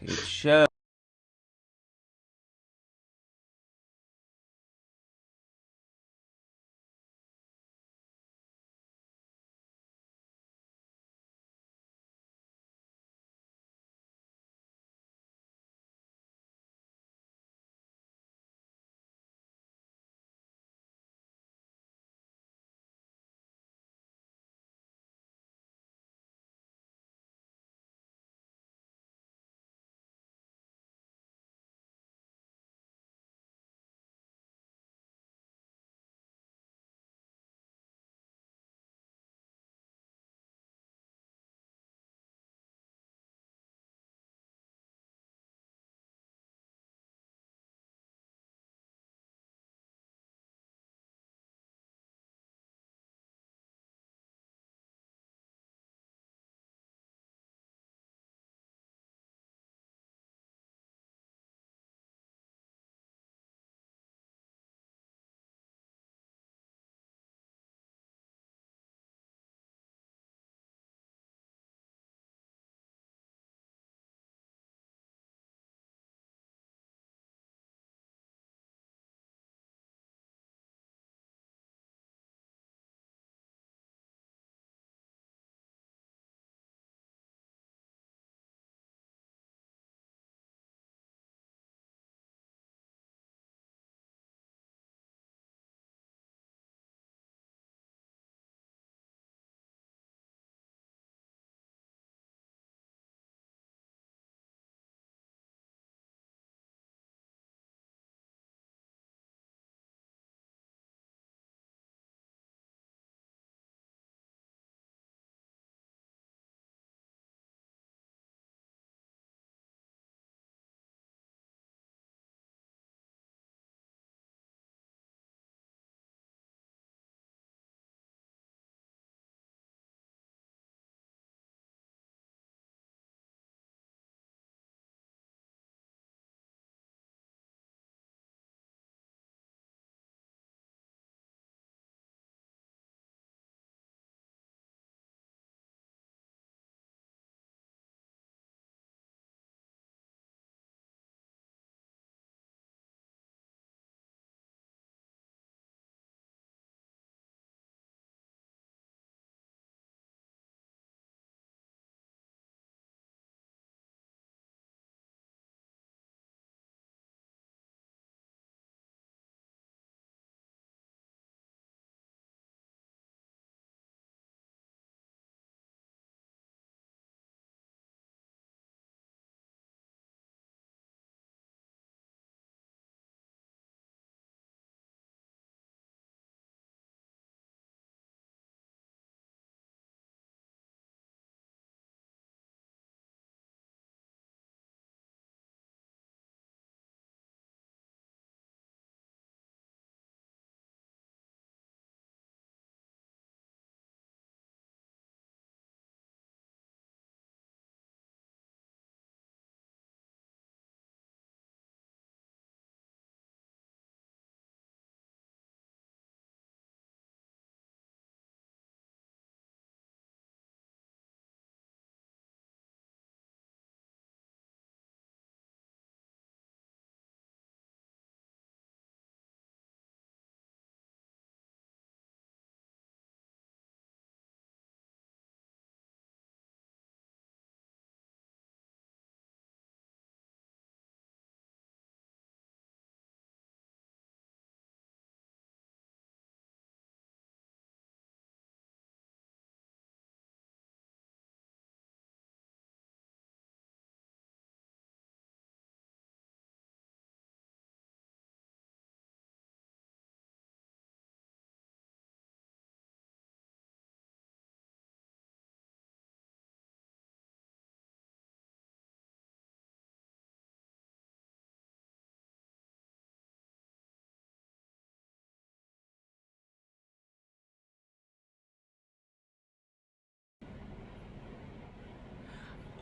It shows.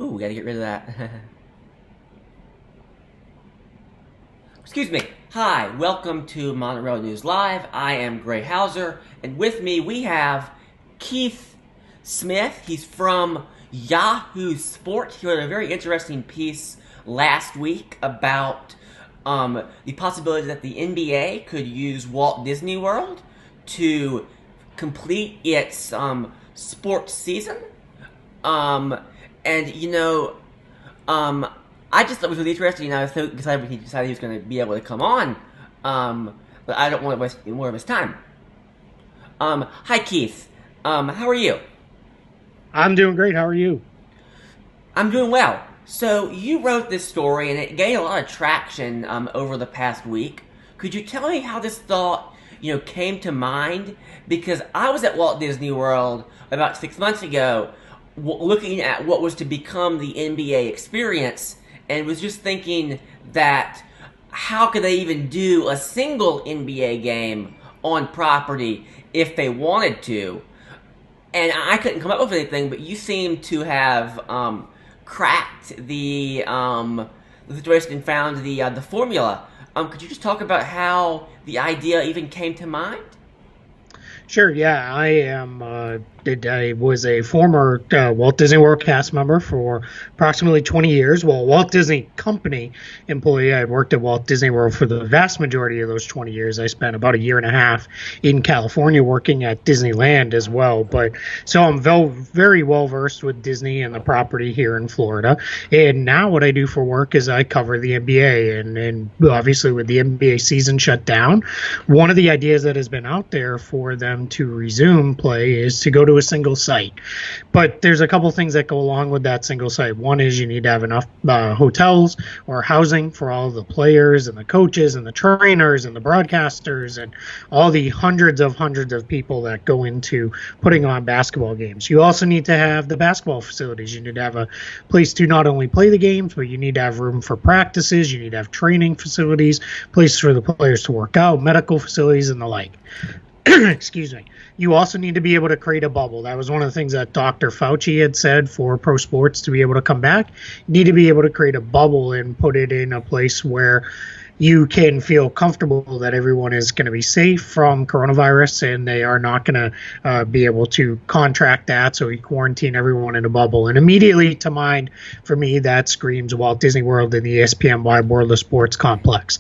Ooh, we gotta get rid of that. Excuse me. Hi, welcome to Monorail News Live. I am Gray Hauser, and with me we have Keith Smith. He's from Yahoo Sports. He wrote a very interesting piece last week about the possibility that the NBA could use Walt Disney World to complete its sports season. Um, and um, I just thought it was really interesting. I was so excited when he decided he was going to be able to come on. But I don't want to waste any more of his time. Hi Keith. How are you? I'm doing great. How are you? I'm doing well. So you wrote this story, and it gained a lot of traction over the past week. Could you tell me how this thought, came to mind? Because I was at Walt Disney World about 6 months ago, looking at what was to become the NBA experience, and was just thinking that how could they even do a single NBA game on property if they wanted to? And I couldn't come up with anything, but you seem to have cracked the situation and found the formula. Could you just talk about how the idea even came to mind? Sure. Yeah, I was a former Walt Disney World cast member for approximately 20 years. Well, Walt Disney Company employee. I had worked at Walt Disney World for the vast majority of those 20 years. I spent about a year and a half in California working at Disneyland as well. But so I'm very well versed with Disney and the property here in Florida. And now what I do for work is I cover the NBA. And obviously with the NBA season shut down, one of the ideas that has been out there for them to resume play is to go to a single site. But there's a couple things that go along with that single site. One is you need to have enough hotels or housing for all the players and the coaches and the trainers and the broadcasters and all the hundreds of people that go into putting on basketball games. You also need to have the basketball facilities. You need to have a place to not only play the games, but you need to have room for practices. You need to have training facilities, places for the players to work out, medical facilities, and the like. Excuse me. You also need to be able to create a bubble. That was one of the things that Dr. Fauci had said for pro sports to be able to come back. You need to be able to create a bubble and put it in a place where you can feel comfortable that everyone is going to be safe from coronavirus and they are not going to be able to contract that. So you quarantine everyone in a bubble. And immediately to mind, for me, that screams Walt Disney World and the ESPN Wide World of Sports complex.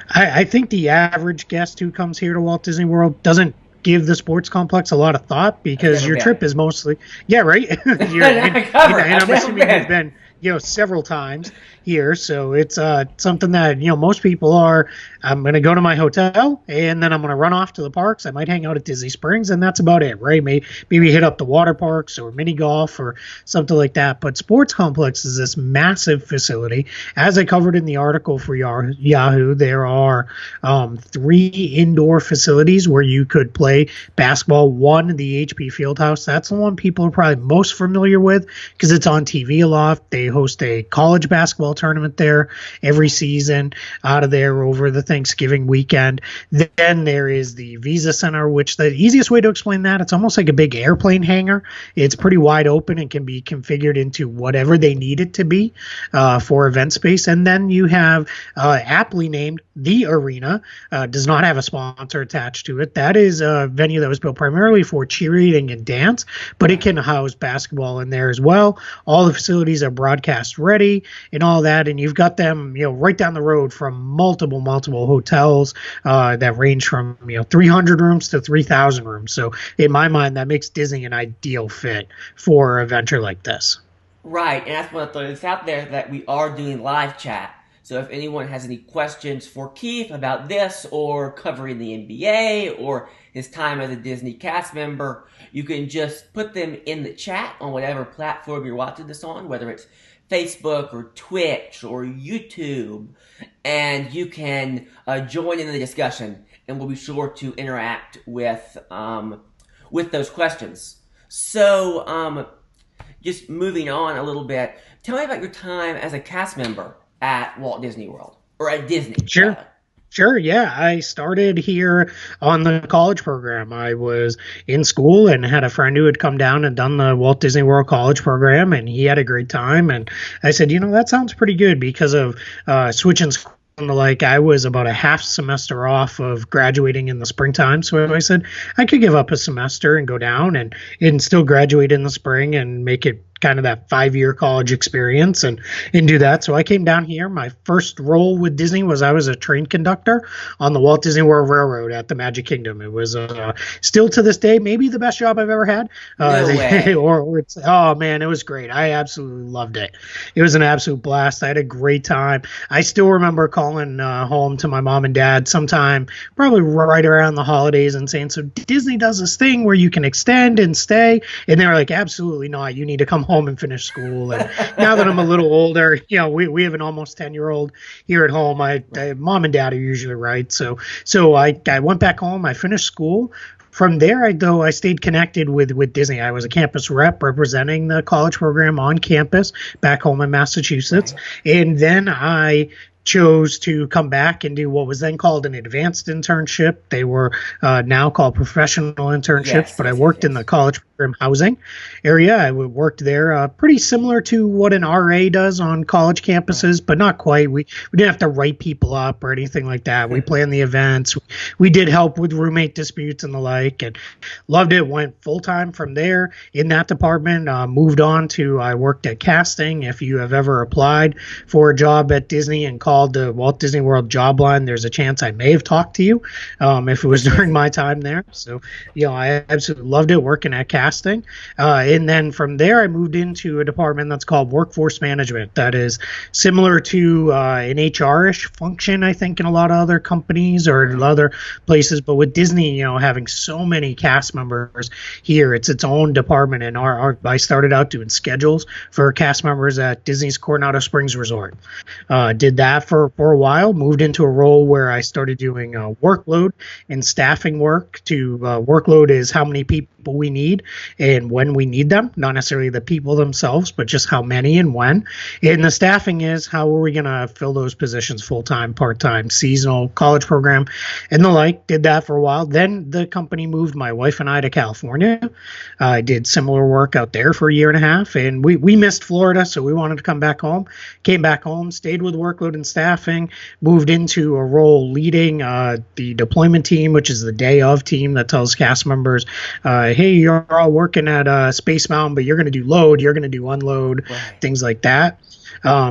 I think the average guest who comes here to Walt Disney World doesn't give the sports complex a lot of thought because your trip is mostly, yeah, right. And I'm assuming you've been, several times here. So it's something that, most people are, I'm going to go to my hotel and then I'm going to run off to the parks. I might hang out at Disney Springs and that's about it, right? Maybe hit up the water parks or mini golf or something like that. But sports complex is this massive facility. As I covered in the article for Yahoo, there are 3 indoor facilities where you could play basketball. One, the HP Fieldhouse. That's the one people are probably most familiar with because it's on TV a lot. They host a college basketball tournament there every season out of there over the Thanksgiving weekend. Then there is the Visa Center, which the easiest way to explain that, it's almost like a big airplane hangar. It's pretty wide open and can be configured into whatever they need it to be for event space. And then you have aptly named The Arena, does not have a sponsor attached to it. That is a venue that was built primarily for cheerleading and dance, but it can house basketball in there as well. All the facilities are broadcast ready and all that, and you've got them, right down the road from multiple hotels that range from 300 rooms to 3,000 rooms. So in my mind, that makes Disney an ideal fit for a venture like this. Right, and that's what I thought. It's out there that we are doing live chat. So if anyone has any questions for Keith about this or covering the NBA or his time as a Disney cast member, you can just put them in the chat on whatever platform you're watching this on, whether it's Facebook or Twitch or YouTube, and you can join in the discussion, and we'll be sure to interact with those questions. So, just moving on a little bit, tell me about your time as a cast member at Walt Disney World, or at Disney. Sure. Sure, yeah. I started here on the college program. I was in school and had a friend who had come down and done the Walt Disney World college program, and he had a great time. And I said, that sounds pretty good because of switching schools and the like. I was about a half semester off of graduating in the springtime. So I said I could give up a semester and go down and still graduate in the spring and make it kind of that 5 year college experience and do that. So I came down here. My first role with Disney was I was a train conductor on the Walt Disney World Railroad at the Magic Kingdom. It was still to this day maybe the best job I've ever had. No way. Or it's oh man, it was great. I absolutely loved it. It was an absolute blast. I had a great time. I still remember calling home to my mom and dad sometime, probably right around the holidays, and saying, "So Disney does this thing where you can extend and stay," and they were like, "Absolutely not. You need to come home and finish school." And now that I'm a little older, we have an almost 10-year-old here at home. Mom and dad are usually right. So I went back home. I finished school. From there, I stayed connected with Disney. I was a campus rep representing the college program on campus back home in Massachusetts. Right. And then I chose to come back and do what was then called an advanced internship. They were now called professional internships, Yes, but I yes, yes, worked in the yes. college program housing area. I worked there pretty similar to what an RA does on college Right. campuses, but not quite. We didn't have to write people up or anything like that. We planned the events. We did help with roommate disputes and the like, and loved it. Went full time from there in that department. Moved on to I worked at casting. If you have ever applied for a job at Disney and called the Walt Disney World job line, there's a chance I may have talked to you if it was Yes, during yes. my time there. So, I absolutely loved it working at casting. And then from there, I moved into a department that's called workforce management. That is similar to an HR-ish function, I think, in a lot of other companies or Right. other places. But with Disney, having so many cast members here, it's its own department. And I started out doing schedules for cast members at Disney's Coronado Springs Resort. Did that for a while, moved into a role where I started doing workload and staffing work. Workload is how many people we need and when we need them, not necessarily the people themselves, but just how many and when. And the staffing is how are we going to fill those positions full time, part time, seasonal, college program, and the like. Did that for a while. Then the company moved my wife and I to California. I did similar work out there for a year and a half, and we missed Florida, so we wanted to come back home. Came back home, stayed with workload and staffing, moved into a role leading the deployment team, which is the day of team that tells cast members, hey, you're all working at Space Mountain, but you're going to do load, you're going to do unload, Right. things like that.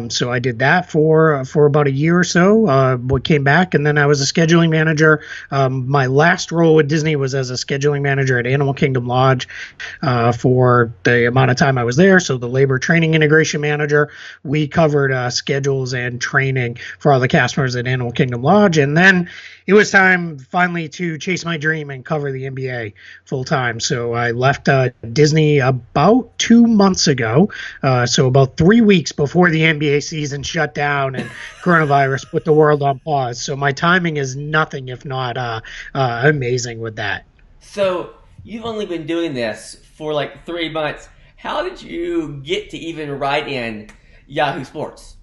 So I did that for about a year or so. Came back, and then I was a scheduling manager. My last role with Disney was as a scheduling manager at Animal Kingdom Lodge for the amount of time I was there. So the labor training integration manager. We covered schedules and training for all the cast members at Animal Kingdom Lodge, and then it was time finally to chase my dream and cover the NBA full time. So I left Disney about 2 months ago. So about 3 weeks before the NBA season shut down and coronavirus put the world on pause. So my timing is nothing if not amazing with that. So you've only been doing this for like 3 months. How did you get to even write in Yahoo Sports?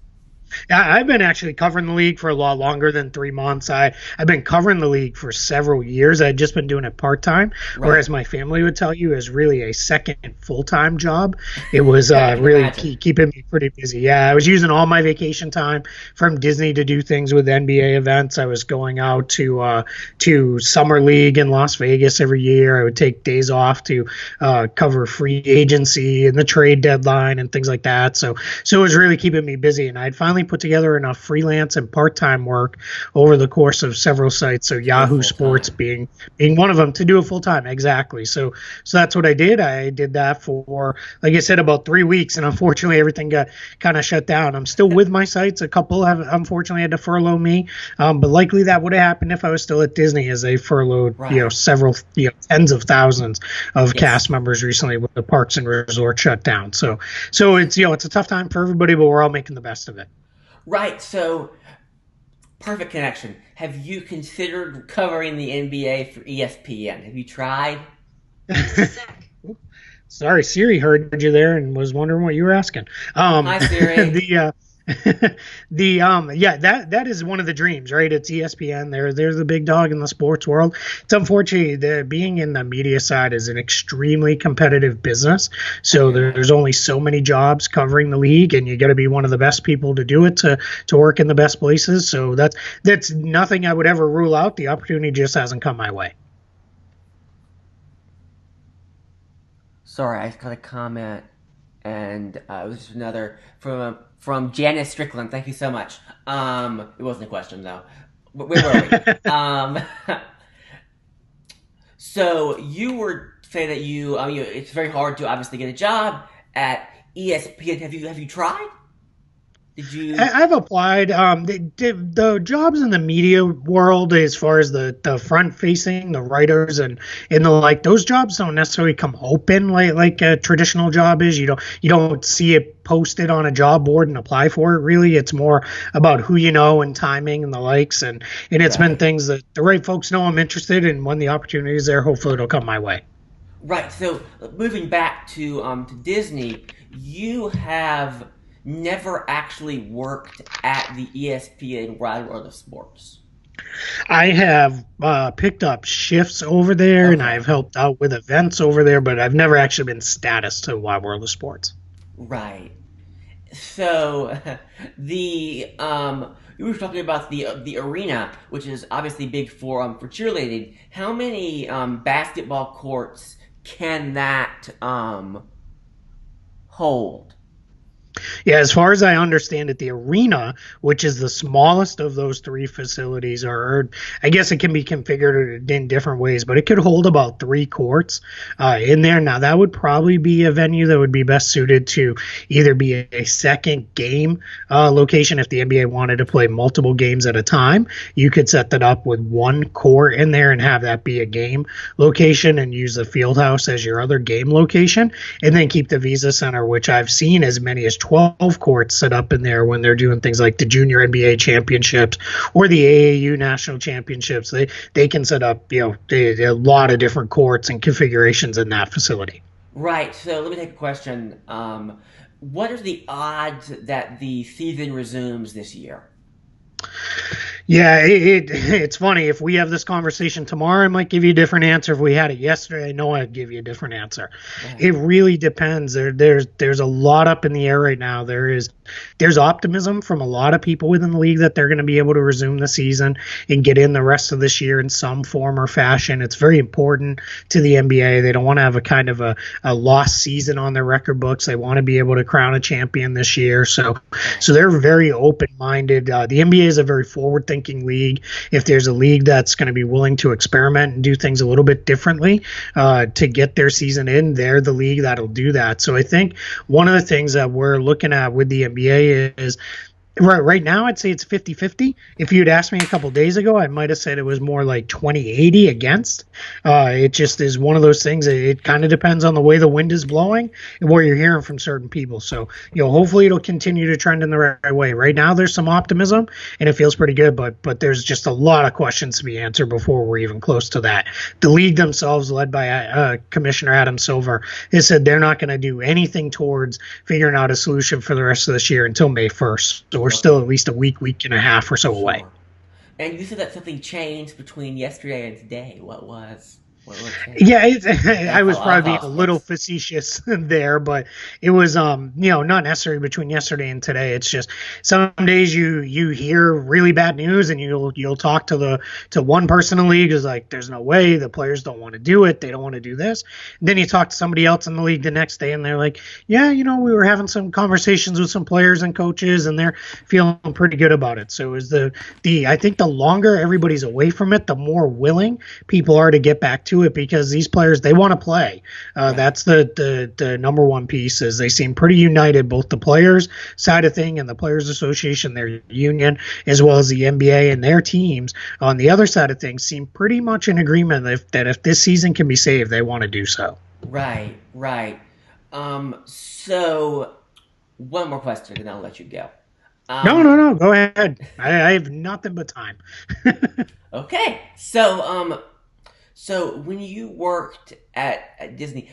I've been actually covering the league for a lot longer than 3 months. I've been covering the league for several years. I've just been doing it part time, Right. whereas my family would tell you is really a second full time job. It was I can really imagine. keeping me pretty busy. Yeah, I was using all my vacation time from Disney to do things with NBA events. I was going out to summer league in Las Vegas every year. I would take days off to cover free agency and the trade deadline and things like that. So it was really keeping me busy, and I'd finally put together enough freelance and part-time work over the course of several sites. So To do it Yahoo full Sports time. being one of them to do it full time. Exactly. So that's what I did. I did that for, like I said, about 3 weeks, and unfortunately everything got kind of shut down. I'm still with my sites. A couple have unfortunately had to furlough me, but likely that would have happened if I was still at Disney, as they furloughed Right. several tens of thousands of Yes. cast members recently with the parks and resorts shut down. So it's a tough time for everybody, but we're all making the best of it. Right. So perfect connection. Have you considered covering the NBA for ESPN? Have you tried? Sorry, Siri heard you there and was wondering what you were asking. Hi, Siri. The yeah, that is one of the dreams, right? It's ESPN. They're the big dog in the sports world. It's unfortunately the being in the media side is an extremely competitive business. I So can there's imagine. only so many jobs covering the league, and you got to be one of the best people to do it to work in the best places. So that's nothing I would ever rule out. The opportunity just hasn't come my way. Sorry, I got a comment and it was just another from Janice Strickland. Thank you so much. It wasn't a question though. Where were we? So you were saying that it's very hard to obviously get a job at ESPN. Have you tried? Did you? I've applied. The jobs in the media world, as far as the front facing, the writers and the like, those jobs don't necessarily come open like a traditional job is. You don't see it posted on a job board and apply for it. Really, it's more about who you know and timing and the likes, and it's been Right. things that the right folks know I'm interested in. When the opportunity is there, hopefully it'll come my way. Right. So moving back to Disney, you have never actually worked at the ESPN Wide World of Sports. I have picked up shifts over there, and Okay. I've helped out with events over there, but I've never actually been status to Wide World of Sports. Right. So the you were talking about the arena, which is obviously big for cheerleading. How many basketball courts can that hold? Yeah, as far as I understand it, the arena, which is the smallest of those three facilities, or I guess it can be configured in different ways, but it could hold about three courts in there. Now, that would probably be a venue that would be best suited to either be a second game location if the NBA wanted to play multiple games at a time. You could set that up with one court in there and have that be a game location and use the field house as your other game location, and then keep the Visa Center, which I've seen as many as 12 courts set up in there when they're doing things like the Junior NBA Championships or the AAU National Championships. They can set up a lot of different courts and configurations in that facility. Right. So let me take a question. What are the odds that the season resumes this year? Yeah, it's funny. If we have this conversation tomorrow, I might give you a different answer. If we had it yesterday, I know I'd give you a different answer. Right. It really depends. There's a lot up in the air right now. There's optimism from a lot of people within the league that they're going to be able to resume the season and get in the rest of this year in some form or fashion. It's very important to the NBA. They don't want to have a kind of a lost season on their record books. They want to be able to crown a champion this year. So Right. they're very open minded. The NBA is a very forward thinking league. If there's a league that's going to be willing to experiment and do things a little bit differently to get their season in, they're the league that'll do that. So I think one of the things that we're looking at with the NBA is right now, I'd say it's 50-50. If you'd asked me a couple of days ago, I might have said it was more like 20-80 against. It just is one of those things. It kind of depends on the way the wind is blowing and what you're hearing from certain people. So, hopefully it'll continue to trend in the right way. Right now, there's some optimism and it feels pretty good, but there's just a lot of questions to be answered before we're even close to that. The league themselves, led by Commissioner Adam Silver, has said they're not going to do anything towards figuring out a solution for the rest of this year until May 1st. So we're still Okay. at least a week and a half or so away. Sure. And you said that something changed between yesterday and today. What changed? Yeah, I was I probably being a lost little this. facetious there, but it was not necessarily between yesterday and today. It's just some days you hear really bad news and you'll talk to one person in the league who's like, there's no way, the players don't want to do it, they don't want to do this. And then you talk to somebody else in the league the next day and they're like, yeah, we were having some conversations with some players and coaches and they're feeling pretty good about it. So is the I think the longer everybody's away from it, the more willing people are to get back to it, because these players, they want to play. Right. That's the number one piece. Is they seem pretty united, both the players side of thing and the Players Association, their union, as well as the NBA and their teams on the other side of things, seem pretty much in agreement that if this season can be saved, they want to do so. Right. Right. So one more question, and I'll let you go. No, Um, no, no. Go ahead. I have nothing but time. okay. So when you worked at Disney,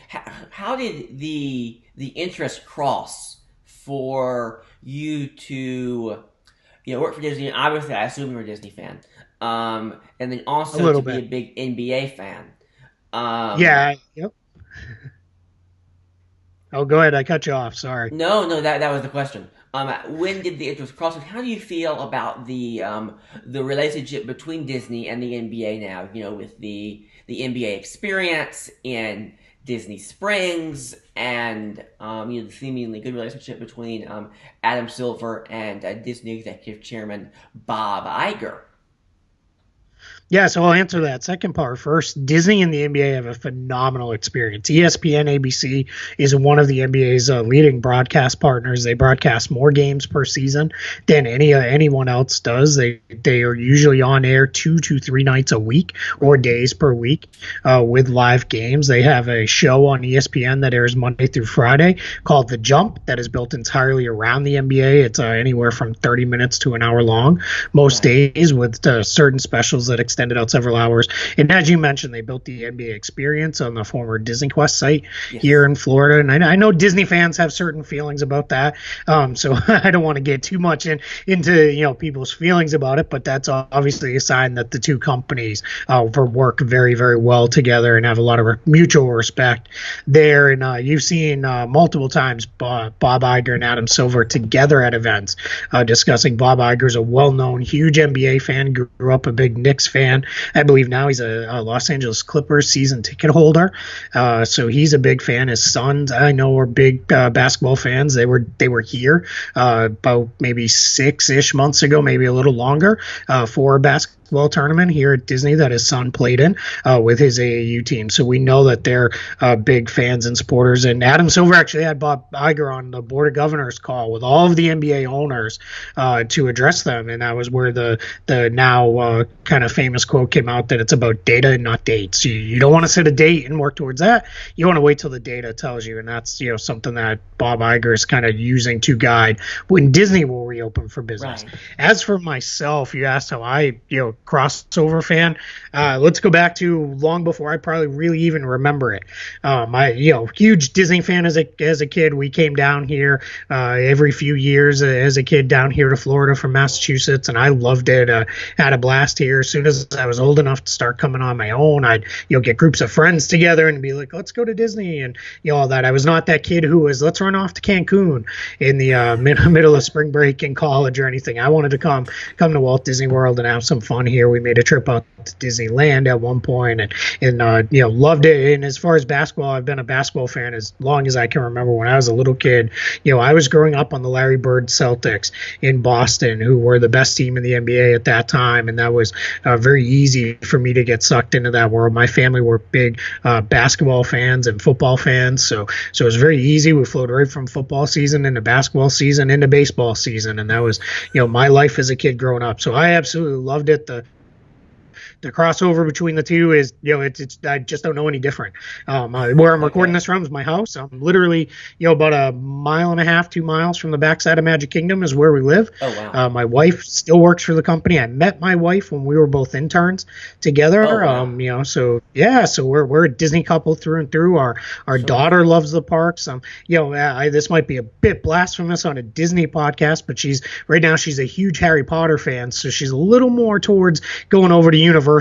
how did the interest cross for you to work for Disney? Obviously, I assume you're a Disney fan, and then A also to little be a bit. big NBA fan. Um, Yeah. Yep. Oh, go ahead. I cut you off. Sorry. no, no, that was the question. When did the interest cross? And how do you feel about the relationship between Disney and the NBA now? With the NBA experience and Disney Springs, and the seemingly good relationship between Adam Silver and Disney Executive Chairman Bob Iger. Yeah, so I'll answer that second part first. Disney and the NBA have a phenomenal experience. ESPN ABC is one of the NBA's leading broadcast partners. They broadcast more games per season than anyone else does. They are usually on air 2 to 3 nights a week or days per week with live games. They have a show on ESPN that airs Monday through Friday called The Jump that is built entirely around the NBA. It's anywhere from 30 minutes to an hour long most Right. days with certain specials that extend out several hours. And as you mentioned, they built the NBA experience on the former Disney Quest site here Yes. in Florida. And I know Disney fans have certain feelings about that. So I don't want to get too much into people's feelings about it, but that's obviously a sign that the two companies work very, very well together and have a lot of mutual respect there. And you've seen multiple times Bob Iger and Adam Silver together at events discussing. Bob Iger's a well-known, huge NBA fan, grew up a big Knicks fan. I believe now he's a Los Angeles Clippers season ticket holder, so he's a big fan. His sons, I know, are big basketball fans. They were here about maybe 6-ish months ago, maybe a little longer, for a basketball tournament here at Disney that his son played in with his AAU team. So we know that they're big fans and supporters. And Adam Silver actually had Bob Iger on the Board of Governors call with all of the NBA owners to address them, and that was where the now kind of famous quote came out that it's about data and not dates. You don't want to set a date and work towards that. You want to wait till the data tells you, and that's something that Bob Iger is kind of using to guide when Disney will reopen for business. Right. As for myself, you asked how I crossover fan. Let's go back to long before I probably really even remember it. I huge Disney fan as a kid. We came down here every few years as a kid down here to Florida from Massachusetts, and I loved it. Had a blast here. As soon as I was old enough to start coming on my own, I'd get groups of friends together and be like, let's go to Disney and all that. I was not that kid who was let's run off to Cancun in the middle of spring break in college or anything. I wanted to come to Walt Disney World and have some fun here. We made a trip out to Disneyland at one point and loved it. And as far as basketball, I've been a basketball fan as long as I can remember. When I was a little kid, I was growing up on the Larry Bird Celtics in Boston, who were the best team in the NBA at that time, and that was very easy for me to get sucked into that world. My family were big basketball fans and football fans, so it was very easy. We flowed right from football season into basketball season into baseball season, and that was my life as a kid growing up. So I absolutely loved it. The crossover between the two is, it's I just don't know any different. Where I'm recording Okay. this from is my house. I'm literally, about a mile and a half, 2 miles from the backside of Magic Kingdom is where we live. Oh wow. My wife still works for the company. I met my wife when we were both interns Oh together. wow. So yeah, so we're a Disney couple through and through. Our Sure. daughter loves the parks. This might be a bit blasphemous on a Disney podcast, but she's a huge Harry Potter fan, so she's a little more towards going over to Universal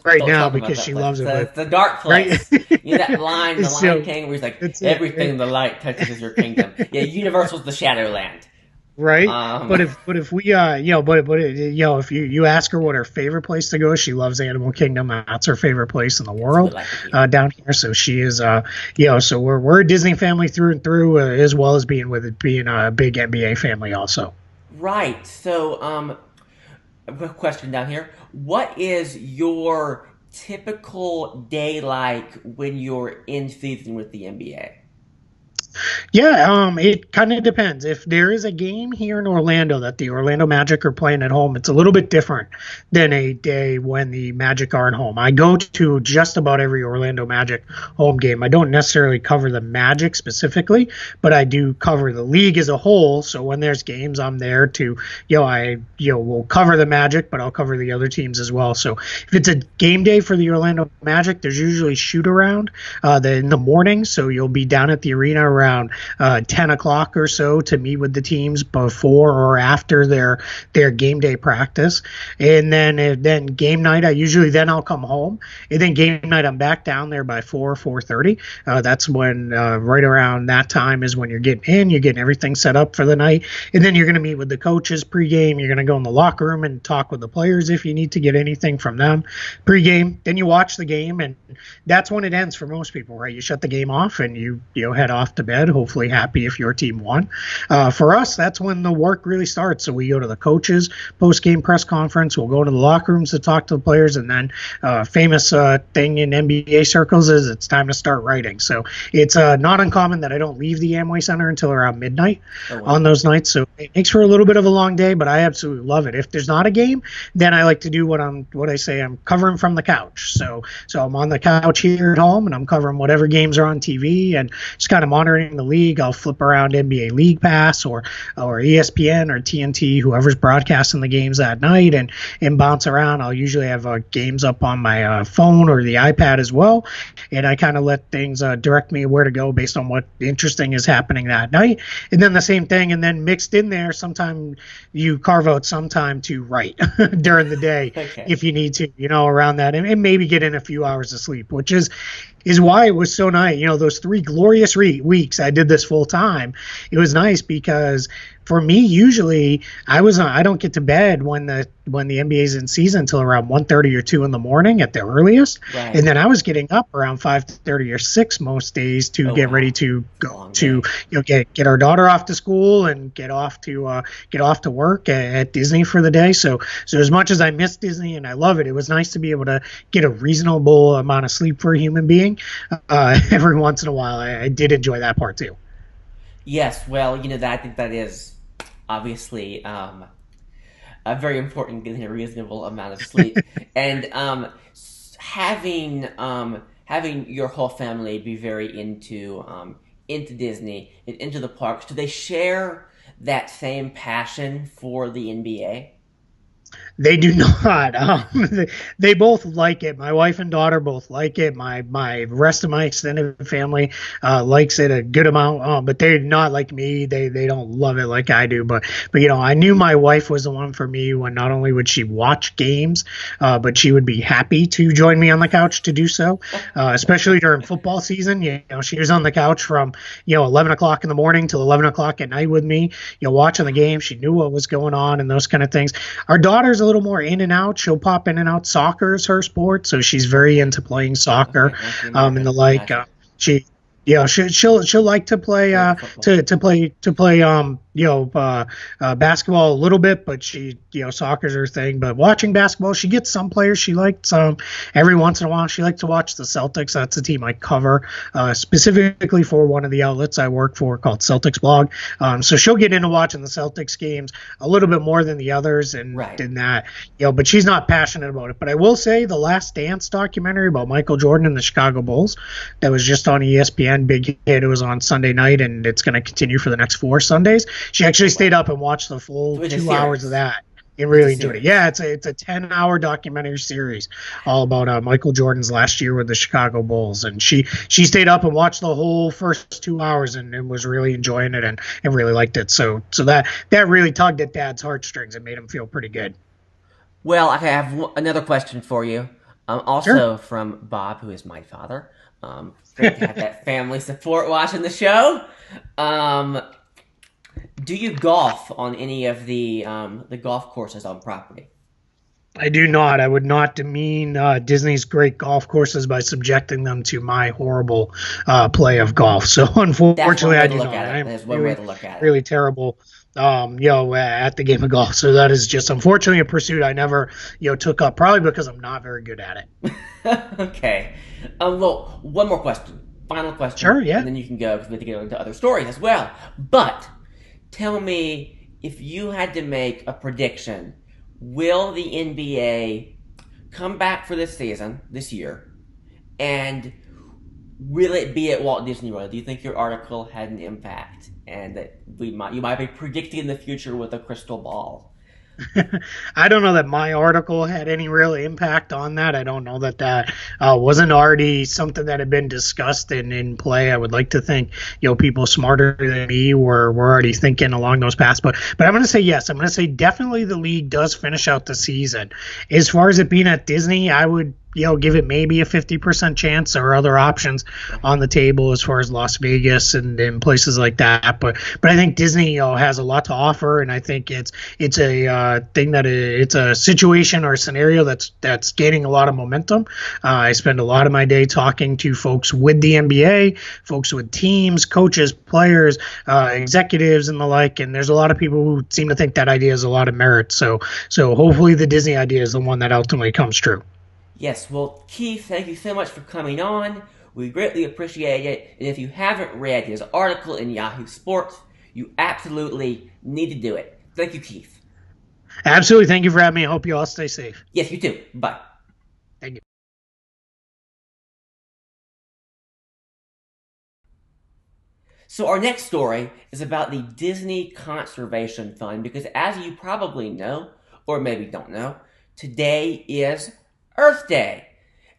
right Don't now talk about because that she place. loves It's it. it's a dark Right, place. That line, the so Lion King, where he's like, it's everything the light touches is your kingdom. Yeah, Universal's the Shadowland. right. Um, But if we if you ask her what her favorite place to go, she loves Animal Kingdom. That's her favorite place in the that's what we world like to hear. down here. So she is so we're a Disney family through and through, as well as being a big NBA family also. Right. So, a question down here. What is your typical day like when you're in season with the NBA? Yeah, it kind of depends. If there is a game here in Orlando that the Orlando Magic are playing at home, it's a little bit different than a day when the Magic aren't home. I go to just about every Orlando Magic home game. I don't necessarily cover the Magic specifically, but I do cover the league as a whole. So when there's games, I'm there to, I will cover the Magic, but I'll cover the other teams as well. So if it's a game day for the Orlando Magic, there's usually shoot around in the morning. So you'll be down at the arena around 10 o'clock or so to meet with the teams before or after their game day practice. And then game night, I usually then I'll come home. And then game night, I'm back down there by 4:30. That's when right around that time is when you're getting in, you're getting everything set up for the night. And then you're going to meet with the coaches pregame. You're going to go in the locker room and talk with the players if you need to get anything from them pregame. Then you watch the game, and that's when it ends for most people, right? You shut the game off and you head off to bed, hopefully happy if your team won. For us, that's when the work really starts. So we go to the coaches post game press conference. We'll go to the locker rooms to talk to the players, and then famous thing in NBA circles is it's time to start writing. So it's not uncommon that I don't leave the Amway Center until around midnight on those nights. So it makes for a little bit of a long day, but I absolutely love it. If there's not a game, then I like to do what I say I'm covering from the couch. So I'm on the couch here at home, and I'm covering whatever games are on TV and just kind of monitoring the league. I'll flip around NBA League Pass or ESPN or TNT, whoever's broadcasting the games that night, and bounce around. I'll usually have games up on my phone or the iPad as well, and I kind of let things direct me where to go based on what interesting is happening that night. And then the same thing, and then mixed in there, sometime you carve out some time to write during the day if you need to, around that, and maybe get in a few hours of sleep, which is why it was so nice. Those 3 glorious weeks I did this full time. It was nice because for me, usually I don't get to bed when the NBA is in season until around 1:30 or 2 in the morning at the earliest. Right. And then I was getting up around 5:30 or 6 most days to get ready to go to get our daughter off to school and get off to work at Disney for the day. So as much as I miss Disney and I love it, it was nice to be able to get a reasonable amount of sleep for a human being every once in a while. I did enjoy that part too. Yes, well, I think that is obviously a very important, getting a reasonable amount of sleep, and having your whole family be very into Disney and into the parks. Do they share that same passion for the NBA? They do not. They both like it. My wife and daughter both like it. My rest of my extended family likes it a good amount, but they're not like me. They don't love it like I do. But I knew my wife was the one for me when not only would she watch games, but she would be happy to join me on the couch to do so, especially during football season. She was on the couch from 11 o'clock in the morning till 11 o'clock at night with me, watching the game. She knew what was going on and those kind of things. Our daughter's a little more in and out. She'll pop in and out. Soccer is her sport, so she's very into playing soccer, and the like. She'll like to play basketball a little bit, but soccer's her thing. But watching basketball, she gets some players she likes. Every once in a while, she likes to watch the Celtics. That's the team I cover specifically for one of the outlets I work for called Celtics Blog. So she'll get into watching the Celtics games a little bit more than the others, and that. But she's not passionate about it. But I will say the Last Dance documentary about Michael Jordan and the Chicago Bulls that was just on ESPN. Big hit. It was on Sunday night, and it's going to continue for the next 4 Sundays. She actually stayed up and watched the full 2 hours of that and really enjoyed it. Yeah, it's a 10-hour documentary series all about Michael Jordan's last year with the Chicago Bulls, and she stayed up and watched the whole first 2 hours and was really enjoying it and really liked it. So that really tugged at Dad's heartstrings and made him feel pretty good. Well, I have another question for you. Also from Bob, who is my father. Great to have that family support watching the show. Do you golf on any of the golf courses on property? I do not. I would not demean Disney's great golf courses by subjecting them to my horrible play of golf. So unfortunately, I do not. That's one way to look at it. Really terrible. At the game of golf. So that is just unfortunately a pursuit I never, took up, probably because I'm not very good at it. Okay. Well, one more question. Final question. Sure, yeah. And then you can go because we have to get into other stories as well. But tell me, if you had to make a prediction, will the NBA come back for this season, this year, and will it be at Walt Disney World? Do you think your article had an impact, and that you might be predicting the future with a crystal ball? I don't know that my article had any real impact on that. I don't know that that wasn't already something that had been discussed and in play. I would like to think, people smarter than me were already thinking along those paths. But I'm going to say yes. I'm going to say definitely the league does finish out the season. As far as it being at Disney, I would give it maybe a 50% chance or other options Right. on the table as far as Las Vegas and places like that. But I think Disney has a lot to offer, and I think it's a thing that it's a situation or a scenario that's gaining a lot of momentum. I spend a lot of my day talking to folks with the NBA, folks with teams, coaches, players, executives, and the like. And there's a lot of people who seem to think that idea has a lot of merit. So hopefully the Disney idea is the one that ultimately comes true. Yes, well, Keith, thank you so much for coming on. We greatly appreciate it. And if you haven't read his article in Yahoo Sports, you absolutely need to do it. Thank you, Keith. Absolutely. Thank you for having me. I hope you all stay safe. Yes, you too. Bye. Thank you. So, our next story is about the Disney Conservation Fund because, as you probably know, or maybe don't know, today is Earth Day.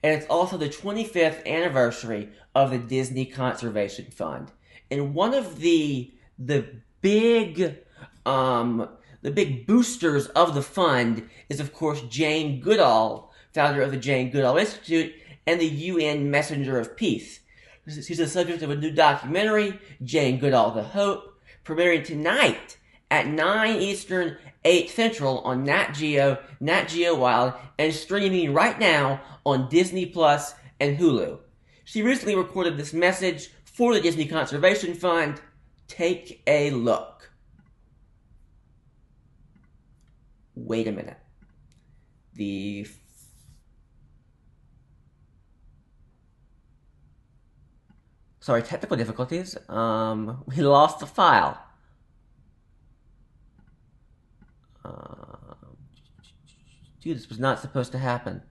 And it's also the 25th anniversary of the Disney Conservation Fund. And one of the big um, the big boosters of the fund is, of course, Jane Goodall, founder of the Jane Goodall Institute and the UN Messenger of Peace. She's the subject of a new documentary, Jane Goodall the Hope, premiering tonight at 9 Eastern, 8 Central on Nat Geo Wild, and streaming right now on Disney Plus and Hulu. She recently recorded this message for the Disney Conservation Fund. Take a look. Wait a minute. The Sorry, technical difficulties. We lost the file. Um, Dude, this was not supposed to happen.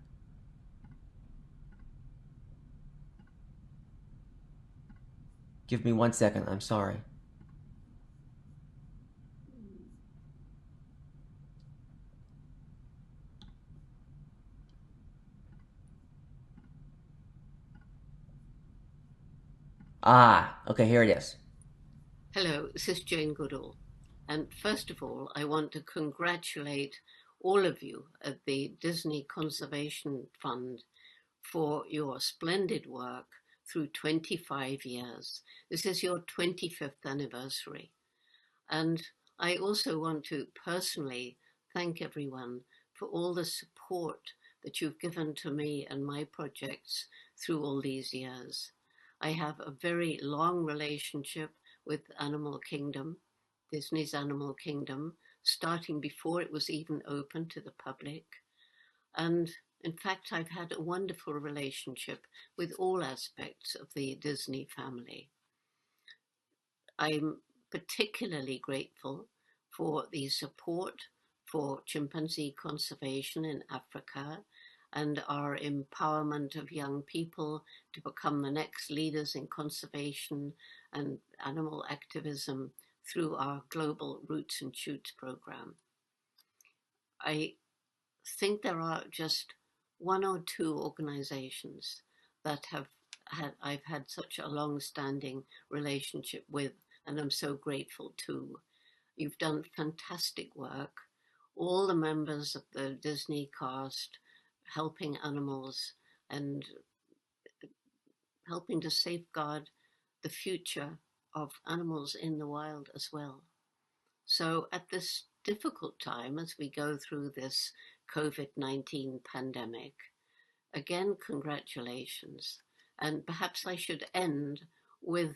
Give me 1 second. I'm sorry. Okay, here it is. Hello, this is Jane Goodall. And first of all, I want to congratulate all of you at the Disney Conservation Fund for your splendid work through 25 years. This is your 25th anniversary. And I also want to personally thank everyone for all the support that you've given to me and my projects through all these years. I have a very long relationship with Animal Kingdom, Disney's Animal Kingdom, starting before it was even open to the public. And in fact, I've had a wonderful relationship with all aspects of the Disney family. I'm particularly grateful for the support for chimpanzee conservation in Africa and our empowerment of young people to become the next leaders in conservation and animal activism through our global Roots and Shoots program. I think there are just one or two organizations that I've had such a long-standing relationship with, and I'm so grateful to. You've done fantastic work. All the members of the Disney cast helping animals and helping to safeguard the future of animals in the wild as well. So, at this difficult time as we go through this COVID-19 pandemic, again, congratulations. And perhaps I should end with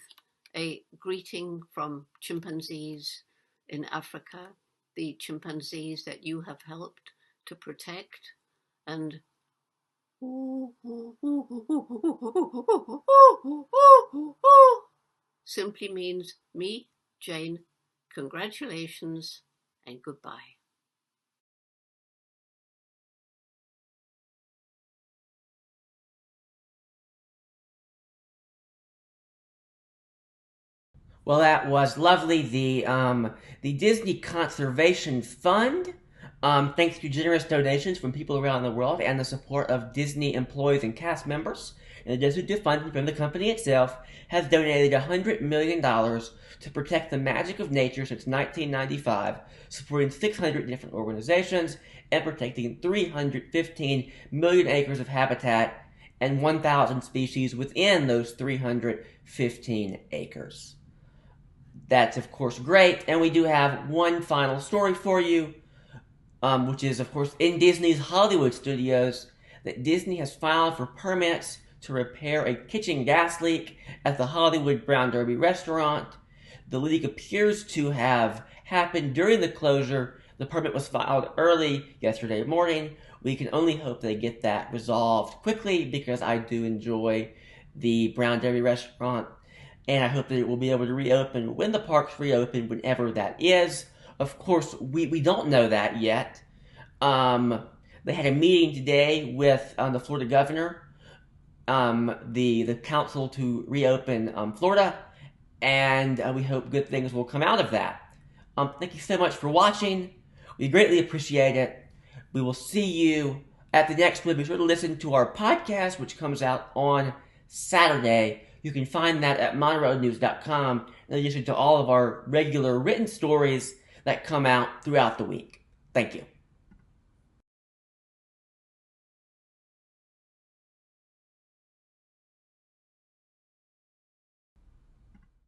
a greeting from chimpanzees in Africa, the chimpanzees that you have helped to protect. And simply means me, Jane, congratulations and goodbye. Well, that was lovely. The Disney Conservation Fund Thanks to generous donations from people around the world and the support of Disney employees and cast members, in addition to funding from the company itself, has donated $100 million to protect the magic of nature since 1995, supporting 600 different organizations and protecting 315 million acres of habitat and 1,000 species within those 315 acres. That's, of course, great, and we do have one final story for you, which is, of course, in Disney's Hollywood studios, that Disney has filed for permits to repair a kitchen gas leak at the Hollywood Brown Derby restaurant. The leak appears to have happened during the closure. The permit was filed early yesterday morning. We can only hope they get that resolved quickly because I do enjoy the Brown Derby restaurant, and I hope that it will be able to reopen when the parks reopen, whenever that is. Of course, we don't know that yet. They had a meeting today with the Florida governor, the council to reopen Florida, and we hope good things will come out of that. Thank you so much for watching. We greatly appreciate it. We will see you at the next one. Be sure to listen to our podcast, which comes out on Saturday. You can find that at monorailnews.com, in addition to all of our regular written stories that come out throughout the week. Thank you.